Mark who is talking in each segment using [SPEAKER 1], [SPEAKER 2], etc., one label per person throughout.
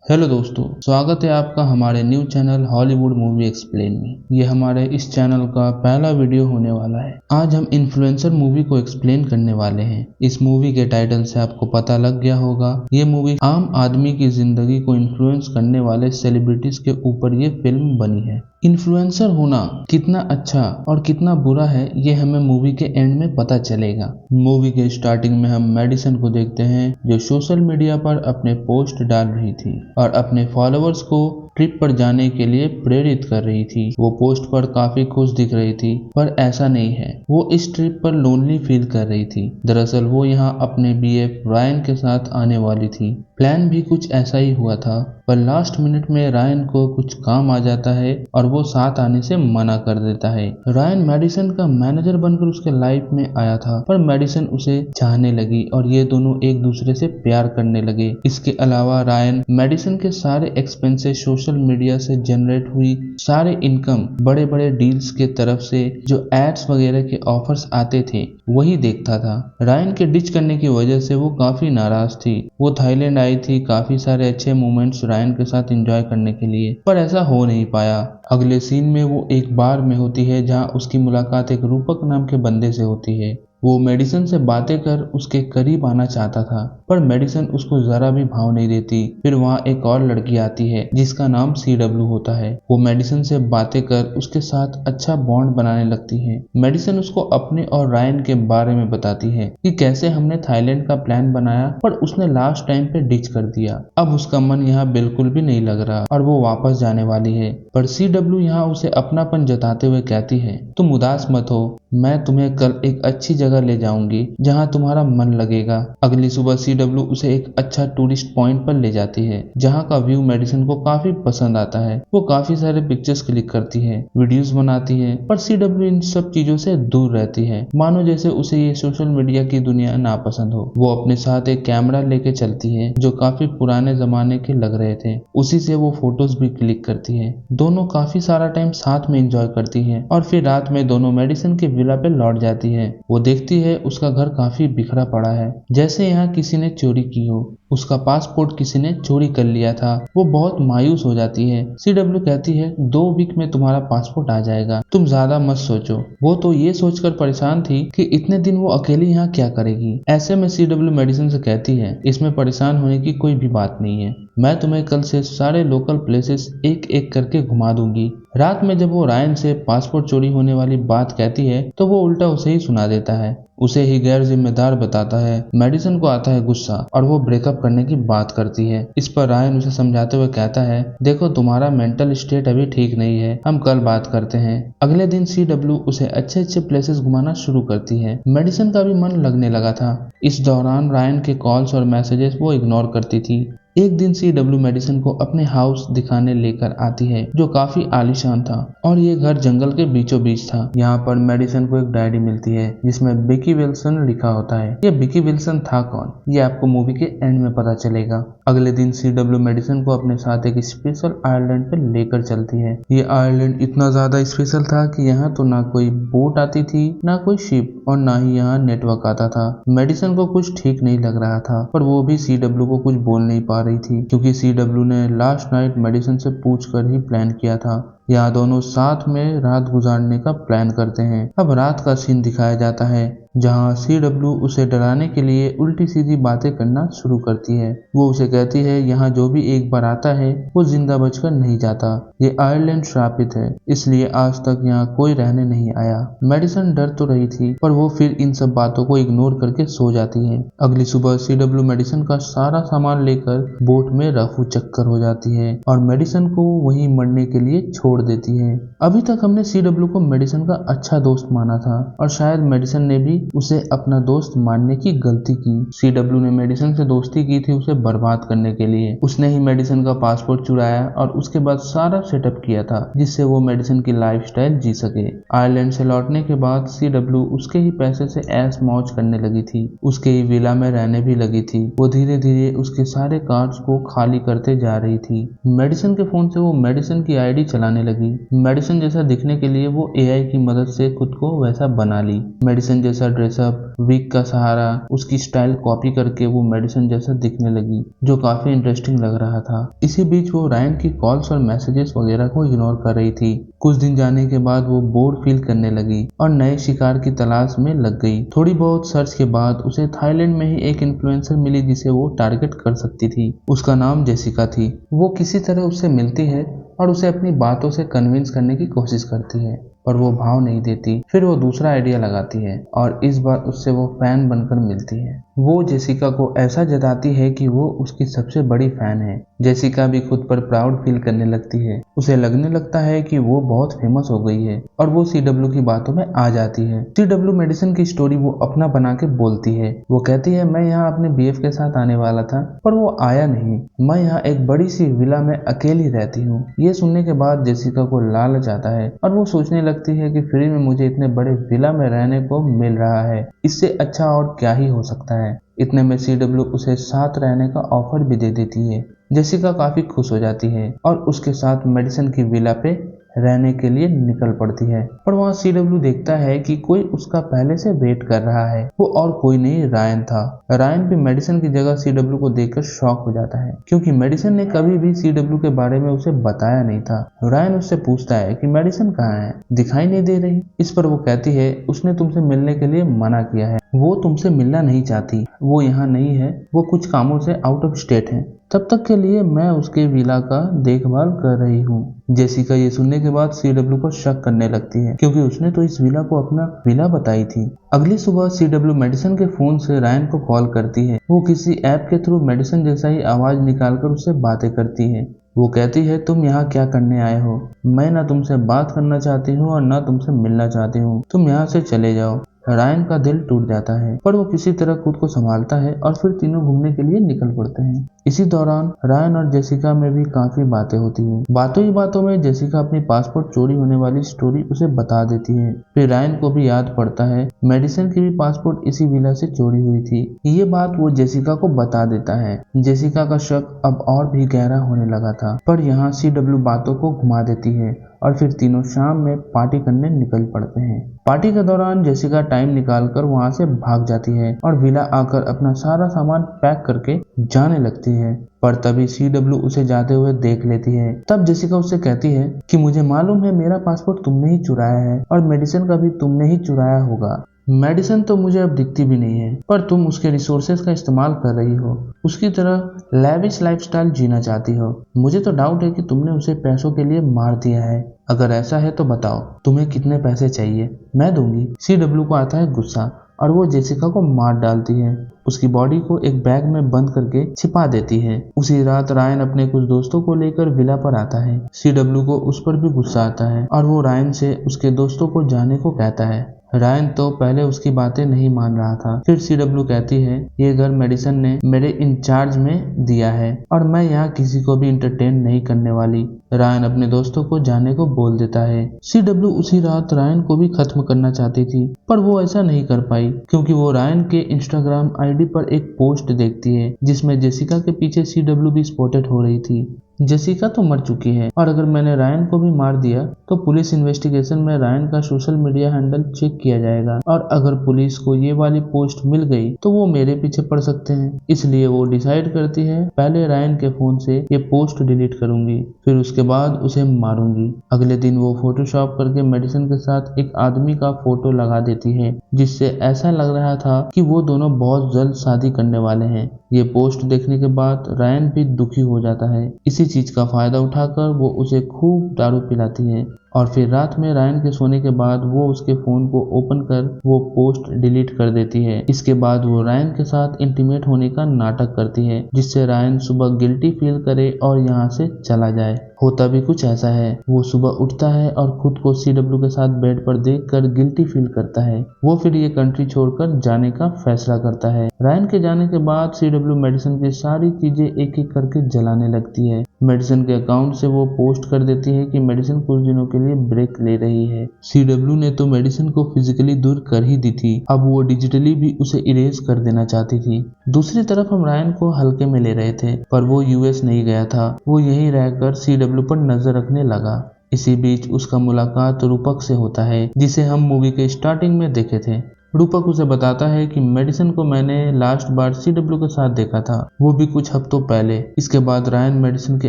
[SPEAKER 1] Hello दोस्तों, स्वागत है आपका हमारे new channel Hollywood movie explain में। ये हमारे इस चैनल का पहला वीडियो होने वाला है। आज हम इन्फ्लुएंसर मूवी को एक्सप्लेन करने वाले हैं। इस मूवी के टाइटल से आपको पता लग गया होगा, ये मूवी आम आदमी की जिंदगी को इन्फ्लुएंस करने वाले सेलिब्रिटीज के ऊपर ये फिल्म बनी है। इन्फ्लुएंसर होना कितना अच्छा और कितना बुरा है ये हमें मूवी के एंड में पता चलेगा। मूवी के स्टार्टिंग में हम मेडिसन को देखते हैं जो सोशल मीडिया पर अपने पोस्ट डाल रही थी और अपने फॉलोअर्स को ट्रिप पर जाने के लिए प्रेरित कर रही थी। वो पोस्ट पर काफी खुश दिख रही थी, पर ऐसा नहीं है। वो इस ट्रिप पर लोनली फील कर रही थी। दरअसल वो यहाँ अपने बीएफ रायन के साथ आने वाली थी। प्लान भी कुछ ऐसा ही हुआ था, पर लास्ट मिनट में रायन को कुछ काम आ जाता है और वो साथ आने से मना कर देता है। रायन मेडिसन का मैनेजर बनकर उसके लाइफ में आया था, पर मेडिसन उसे चाहने लगी और ये दोनों एक दूसरे से प्यार करने लगे। इसके अलावा रायन मेडिसन के सारे एक्सपेंसेस, सोशल मीडिया से जनरेट हुई सारे इनकम, बड़े बड़े डील्स के तरफ से जो एड्स वगैरह के ऑफर्स आते थे वही देखता था। रायन के डिच करने की वजह से वो काफी नाराज थी। वो थाईलैंड आई थी काफी सारे अच्छे मोमेंट्स रायन के साथ एंजॉय करने के लिए, पर ऐसा हो नहीं पाया। अगले सीन में वो एक बार में होती है जहां उसकी मुलाकात एक रूपक नाम के बंदे से होती है। वो मेडिसन से बातें कर उसके करीब आना चाहता था, पर मेडिसन उसको जरा भी भाव नहीं देती। फिर वहाँ एक और लड़की आती है जिसका नाम CW होता है। वो मेडिसन से बातें कर उसके साथ अच्छा बॉन्ड बनाने लगती है। मेडिसन उसको अपने और रायन के बारे में बताती है कि कैसे हमने थाईलैंड का प्लान बनाया पर उसने लास्ट टाइम पे डिच कर दिया। अब उसका मन यहाँ बिल्कुल भी नहीं लग रहा और वो वापस जाने वाली है, पर CW यहाँ उसे अपनापन जताते हुए कहती है, तुम उदास मत हो, मैं तुम्हें कल एक अच्छी जगह ले जाऊंगी जहां तुम्हारा मन लगेगा। अगली सुबह CW उसे एक अच्छा टूरिस्ट पॉइंट पर ले जाती है जहां का व्यू मेडिसन को काफी पसंद आता है। वो काफी सारे पिक्चर्स क्लिक करती है, वीडियोस बनाती है, पर CW इन सब चीजों से दूर रहती है, मानो जैसे उसे ये सोशल मीडिया की दुनिया नापसंद हो। वो अपने साथ एक कैमरा लेके चलती है जो काफी पुराने जमाने के लग रहे थे। उसी से वो फोटोज भी क्लिक करती है। दोनों काफी सारा टाइम साथ में एंजॉय करती है और फिर रात में दोनों मेडिसन के विला पे लौट जाती है। वो देखती है उसका घर काफी बिखरा पड़ा है, जैसे यहाँ किसी ने चोरी की हो। उसका पासपोर्ट किसी ने चोरी कर लिया था। वो बहुत मायूस हो जाती है। CW कहती है 2 वीक में तुम्हारा पासपोर्ट आ जाएगा, तुम ज्यादा मत सोचो। वो तो ये सोचकर परेशान थी कि इतने दिन वो अकेली यहाँ क्या करेगी। ऐसे में CW मेडिसन से कहती है, इसमें परेशान होने की कोई भी बात नहीं है, मैं तुम्हें कल से सारे लोकल प्लेसेस एक एक करके घुमा दूंगी। रात में जब वो रायन से पासपोर्ट चोरी होने वाली बात कहती है तो वो उल्टा उसे ही सुना देता है, उसे ही गैर जिम्मेदार बताता है। मेडिसन को आता है गुस्सा और वो ब्रेकअप करने की बात करती है। इस पर रायन उसे समझाते हुए कहता है, देखो तुम्हारा मेंटल स्टेट अभी ठीक नहीं है, हम कल बात करते हैं। अगले दिन CW उसे अच्छे अच्छे प्लेसेस घुमाना शुरू करती है। मेडिसन का भी मन लगने लगा था। इस दौरान रायन के कॉल्स और मैसेजेस वो इग्नोर करती थी। एक दिन CW मेडिसन को अपने हाउस दिखाने लेकर आती है जो काफी आलीशान था और ये घर जंगल के बीचों बीच था। यहाँ पर मेडिसन को एक डायरी मिलती है जिसमें बिकी विल्सन लिखा होता है। ये बिकी विल्सन था कौन, ये आपको मूवी के एंड में पता चलेगा। अगले दिन CW मेडिसन को अपने साथ एक स्पेशल आइलैंड पे लेकर चलती है। ये आइलैंड इतना ज्यादा स्पेशल था कि यहाँ तो ना कोई बोट आती थी, ना कोई शिप और ना ही यहाँ नेटवर्क आता था। मेडिसन को कुछ ठीक नहीं लग रहा था, पर वो भी CW को कुछ बोल नहीं पा रही थी क्योंकि CW ने लास्ट नाइट मेडिसन से पूछकर ही प्लान किया था। यहाँ दोनों साथ में रात गुजारने का प्लान करते हैं। अब रात का सीन दिखाया जाता है जहाँ CW उसे डराने के लिए उल्टी सीधी बातें करना शुरू करती है। वो उसे कहती है यहाँ जो भी एक बार आता है वो जिंदा बचकर नहीं जाता। ये आयरलैंड श्रापित है, इसलिए आज तक यहाँ कोई रहने नहीं आया। मेडिसन डर तो रही थी, पर वो फिर इन सब बातों को इग्नोर करके सो जाती है। अगली सुबह CW मेडिसन का सारा सामान लेकर बोट में रफू चक्कर हो जाती है और मेडिसन को वहीं मरने के लिए छोड़ देती है। अभी तक हमने CW को मेडिसन का अच्छा दोस्त माना था और शायद मेडिसन ने भी उसे अपना दोस्त मानने की गलती की। CW ने मेडिसन से दोस्ती की थी उसे बर्बाद करने के लिए। उसने ही मेडिसन का पासपोर्ट चुराया और उसके बाद सारा सेटअप किया था जिससे वो मेडिसन की लाइफस्टाइल जी सके। आयरलैंड से लौटने के बाद CW उसके ही पैसे से ऐश मौज करने लगी थी, उसके ही विला में रहने भी लगी थी। वो धीरे धीरे उसके सारे कार्ड्स को खाली करते जा रही थी। मेडिसन के फोन से वो मेडिसन की आईडी चलाने लगी। मेडिसन जैसा दिखने के लिए वो AI की मदद से खुद को वैसा बना ली। मेडिसन जैसा ड्रेसअप, विग का सहारा, उसकी स्टाइल कॉपी करके वो मेडिसन जैसा दिखने लगी, जो काफी इंटरेस्टिंग लग रहा था। इसी बीच वो रायन की कॉल्स और मैसेजेस वगैरह को इग्नोर कर रही थी। कुछ दिन जाने के बाद वो बोर फील करने लगी और नए शिकार की तलाश में लग गई। थोड़ी बहुत सर्च के बाद उसे थाईलैंड में ही एक इन्फ्लुएंसर मिली जिसे वो टारगेट कर सकती थी। उसका नाम जेसिका थी। वो किसी तरह उससे मिलती है और उसे अपनी बातों से कन्विंस करने की कोशिश करती है, पर वो भाव नहीं देती। फिर वो दूसरा आइडिया लगाती है और इस बार उससे वो फैन बनकर मिलती है। वो जेसिका को ऐसा जताती है कि वो उसकी सबसे बड़ी फैन है। जेसिका भी खुद पर प्राउड फील करने लगती है। उसे लगने लगता है कि वो बहुत फेमस हो गई है और वो CW की बातों में आ जाती है। CW मेडिसन की स्टोरी वो अपना बना के बोलती है। वो कहती है, मैं यहाँ अपने BF के साथ आने वाला था पर वो आया नहीं। मैं यहाँ एक बड़ी सी विला में अकेली रहती हूँ। ये सुनने के बाद जेसिका को लालच आता है और वो सोचने लगती है कि फ्री में मुझे इतने बड़े विला में रहने को मिल रहा है, इससे अच्छा और क्या ही हो सकता है। इतने में CW उसे साथ रहने का ऑफर भी दे देती है। जेसिका काफी खुश हो जाती है और उसके साथ मेडिसन की विला पे रहने के लिए निकल पड़ती है। पर वहाँ CW देखता है कि कोई उसका पहले से वेट कर रहा है। वो और कोई नहीं, रायन था। रायन भी मेडिसन की जगह CW को देखकर शॉक हो जाता है, क्योंकि मेडिसन ने कभी भी CW के बारे में उसे बताया नहीं था। रायन उससे पूछता है कि मेडिसन कहाँ है, दिखाई नहीं दे रही। इस पर वो कहती है, उसने तुमसे मिलने के लिए मना किया है, वो तुमसे मिलना नहीं चाहती, वो यहाँ नहीं है, वो कुछ कामों से आउट ऑफ स्टेट है। तब तक के लिए मैं उसके विला का देखभाल कर रही हूँ। जेसिका ये सुनने के बाद CW को शक करने लगती है, क्योंकि उसने तो इस विला को अपना विला बताई थी। अगली सुबह CW मेडिसन के फोन से रायन को कॉल करती है। वो किसी ऐप के थ्रू मेडिसन जैसा ही आवाज निकालकर उससे बातें करती है। वो कहती है, तुम यहाँ क्या करने आए हो? मैं ना तुमसे बात करना चाहती हूँ और ना तुमसे मिलना चाहती हूँ, तुम यहाँ से चले जाओ। रायन का दिल टूट जाता है, पर वो किसी तरह खुद को संभालता है और फिर तीनों घूमने के लिए निकल पड़ते हैं। इसी दौरान रायन और जेसिका में भी काफी बातें होती हैं। बातों ही बातों में जेसिका अपनी पासपोर्ट चोरी होने वाली स्टोरी उसे बता देती है। फिर रायन को भी याद पड़ता है मेडिसन की भी पासपोर्ट इसी विला से चोरी हुई थी। ये बात वो जेसिका को बता देता है। जेसिका का शक अब और भी गहरा होने लगा था, पर यहाँ CW बातों को घुमा देती है और फिर तीनों शाम में पार्टी करने निकल पड़ते हैं। पार्टी के दौरान जेसिका टाइम निकालकर वहां से भाग जाती है और विला आकर अपना सारा सामान पैक करके जाने लगती है। पर तभी CW उसे जाते हुए देख लेती है। तब जेसिका उससे कहती है कि मुझे मालूम है मेरा पासपोर्ट तुमने ही चुराया है और मेडिसन का भी तुमने ही चुराया होगा। मेडिसन तो मुझे अब दिखती भी नहीं है, पर तुम उसके रिसोर्सेज का इस्तेमाल कर रही हो, उसकी तरह लैविश लाइफस्टाइल जीना चाहती हो। मुझे तो डाउट है कि तुमने उसे पैसों के लिए मार दिया है। अगर ऐसा है तो बताओ तुम्हें कितने पैसे चाहिए, मैं दूंगी। CW को आता है गुस्सा और वो जेसिका को मार डालती है। उसकी बॉडी को एक बैग में बंद करके छिपा देती है। उसी रात रायन अपने कुछ दोस्तों को लेकर विला पर आता है। CW को उस पर भी गुस्सा आता है और वो रायन से उसके दोस्तों को जाने को कहता है। रायन तो पहले उसकी बातें नहीं मान रहा था। फिर CW कहती है, ये घर मेडिसन ने मेरे इंचार्ज में दिया है और मैं यहाँ किसी को भी इंटरटेन नहीं करने वाली। रायन अपने दोस्तों को जाने को बोल देता है। CW उसी रात रायन को भी खत्म करना चाहती थी, पर वो ऐसा नहीं कर पाई, क्योंकि वो रायन के इंस्टाग्राम आईडी पर एक पोस्ट देखती है जिसमें जेसिका के पीछे CW भी स्पॉटेड हो रही थी। जेसिका तो मर चुकी है और अगर मैंने रायन को भी मार दिया तो पुलिस इन्वेस्टिगेशन में रायन का सोशल मीडिया हैंडल चेक किया जाएगा और अगर पुलिस को ये वाली पोस्ट मिल गई तो वो मेरे पीछे पड़ सकते हैं। इसलिए वो डिसाइड करती है पहले रायन के फोन से ये पोस्ट डिलीट करूंगी, फिर उसके बाद उसे मारूंगी। अगले दिन वो फोटोशॉप करके मेडिसन के साथ एक आदमी का फोटो लगा देती है, जिससे ऐसा लग रहा था कि वो दोनों बहुत जल्द शादी करने वाले हैं। ये पोस्ट देखने के बाद रायन भी दुखी हो जाता है। इसी चीज का फायदा उठाकर वो उसे खूब दारू पिलाती है और फिर रात में रायन के सोने के बाद वो उसके फोन को ओपन कर वो पोस्ट डिलीट कर देती है। इसके बाद वो रायन के साथ इंटीमेट होने का नाटक करती है, जिससे रायन सुबह गिल्टी फील करे और यहाँ से चला जाए। होता भी कुछ ऐसा है। वो सुबह उठता है और खुद को CW के साथ बेड पर देखकर गिल्टी फील करता है। वो फिर ये कंट्री छोड़कर जाने का फैसला करता है। रायन के जाने के बाद CW मेडिसन की सारी चीजें एक एक करके जलाने लगती है मेडिसिन के अकाउंट से वो पोस्ट कर देती है कि मेडिसिन कुछ दिनों के लिए ब्रेक ले रही है। CW ने तो मेडिसिन को फिजिकली दूर कर ही दी थी, अब वो डिजिटली भी उसे इरेज कर देना चाहती थी। दूसरी तरफ हम रायन को हल्के में ले रहे थे, पर वो US नहीं गया था, वो यहीं रहकर CW पर नजर रखने लगा। इसी बीच उसका मुलाकात रूपक से होता है, जिसे हम मूवी के स्टार्टिंग में देखे थे। रूपक उसे बताता है कि मेडिसिन को मैंने लास्ट बार CW के साथ देखा था, वो भी कुछ हफ्तों पहले। इसके बाद रायन मेडिसिन के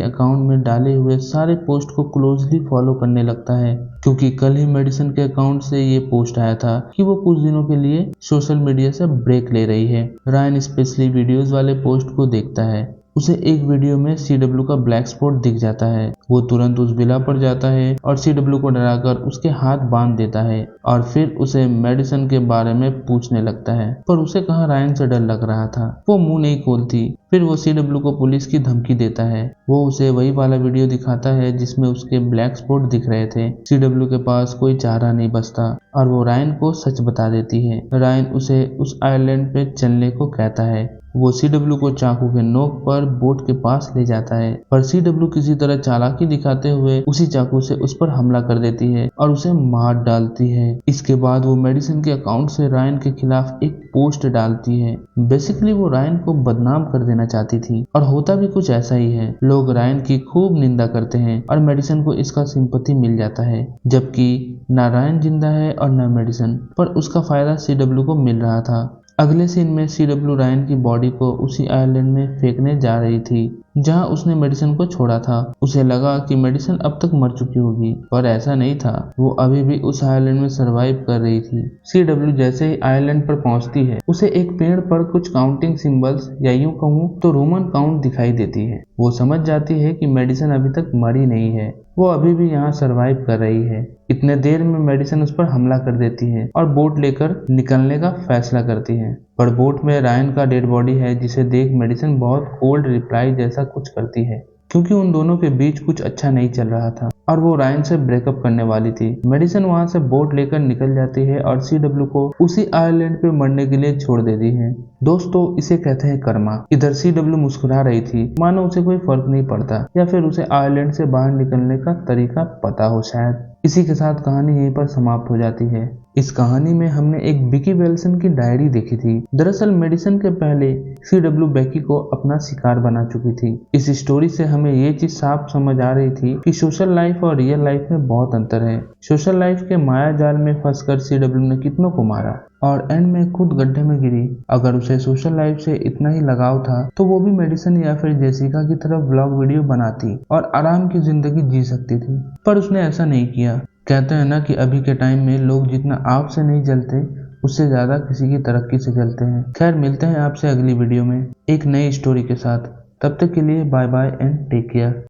[SPEAKER 1] अकाउंट में डाले हुए सारे पोस्ट को क्लोजली फॉलो करने लगता है, क्योंकि कल ही मेडिसिन के अकाउंट से ये पोस्ट आया था कि वो कुछ दिनों के लिए सोशल मीडिया से ब्रेक ले रही है। रायन स्पेशली वीडियोस वाले पोस्ट को देखता है। उसे एक वीडियो में CW का ब्लैक स्पॉट दिख जाता है। वो तुरंत उस विला पर जाता है और CW को डराकर उसके हाथ बांध देता है और फिर उसे मेडिसिन के बारे में पूछने लगता है, पर उसे कहाँ रायन से डर लग रहा था, वो मुंह नहीं खोलती। फिर वो CW को पुलिस की धमकी देता है। वो उसे वही वाला वीडियो दिखाता है जिसमें उसके ब्लैक स्पॉट दिख रहे थे। CW के पास कोई चारा नहीं बचता और वो रायन को सच बता देती है। रायन उसे उस आइलैंड पे चलने को कहता है। वो CW को चाकू के नोक पर बोट के पास ले जाता है, पर CW किसी तरह चालाकी दिखाते हुए उसी चाकू से उस पर हमला कर देती है और उसे मार डालती है। इसके बाद वो मेडिसिन के अकाउंट से रायन के खिलाफ एक पोस्ट डालती है। बेसिकली वो रायन को बदनाम कर देना चाहती थी और होता भी कुछ ऐसा ही है। लोग रायन की खूब निंदा करते हैं और मेडिसिन को इसका सिंपैथी मिल जाता है, जबकि ना रायन जिंदा है और ना मेडिसिन, पर उसका फायदा CW को मिल रहा था। अगले सीन में CW रायन की बॉडी को उसी आइलैंड में फेंकने जा रही थी जहां उसने मेडिसिन को छोड़ा था। उसे लगा कि मेडिसिन अब तक मर चुकी होगी, पर ऐसा नहीं था। वो अभी भी उस आइलैंड में सरवाइव कर रही थी। CW जैसे ही आइलैंड पर पहुंचती है, उसे एक पेड़ पर कुछ काउंटिंग सिंबल्स या यूं कहूं तो रोमन काउंट दिखाई देती है। वो समझ जाती है कि मेडिसिन अभी तक मरी नहीं है, वो अभी भी यहाँ सरवाइव कर रही है। इतने देर में मेडिसिन उस पर हमला कर देती है और बोट लेकर निकलने का फैसला करती है, पर बोट में रायन का डेड बॉडी है, जिसे देख मेडिसिन बहुत कोल्ड रिप्लाई जैसा कुछ करती है, क्योंकि उन दोनों के बीच कुछ अच्छा नहीं चल रहा था और वो रायन से ब्रेकअप करने वाली थी। मेडिसिन वहां से बोट लेकर निकल जाती है और CW को उसी आइलैंड पे मरने के लिए छोड़ देती है। दोस्तों, इसे कहते हैं कर्मा। इधर CW मुस्कुरा रही थी, मानो उसे कोई फर्क नहीं पड़ता, या फिर उसे आइलैंड से बाहर निकलने का तरीका पता हो शायद। इसी के साथ कहानी यहीं पर समाप्त हो जाती है। इस कहानी में हमने एक विकी वेल्सन की डायरी देखी थी। दरअसल मेडिसिन के पहले CW बेकी को अपना शिकार बना चुकी थी। इस स्टोरी से हमें ये चीज साफ समझ आ रही थी कि सोशल लाइफ और रियल लाइफ में बहुत अंतर है। सोशल लाइफ के माया जाल में फंसकर CW ने कितनों को मारा और एंड में खुद गड्ढे में गिरी। अगर उसे सोशल लाइफ से इतना ही लगाव था तो वो भी मेडिसिन या फिर जेसिका की तरह व्लॉग वीडियो बनाती और आराम की जिंदगी जी सकती थी, पर उसने ऐसा नहीं किया। कहते हैं ना कि अभी के टाइम में लोग जितना आग से नहीं जलते, उससे ज्यादा किसी की तरक्की से जलते हैं। खैर, मिलते हैं आपसे अगली वीडियो में एक नई स्टोरी के साथ। तब तक के लिए bye bye and take care.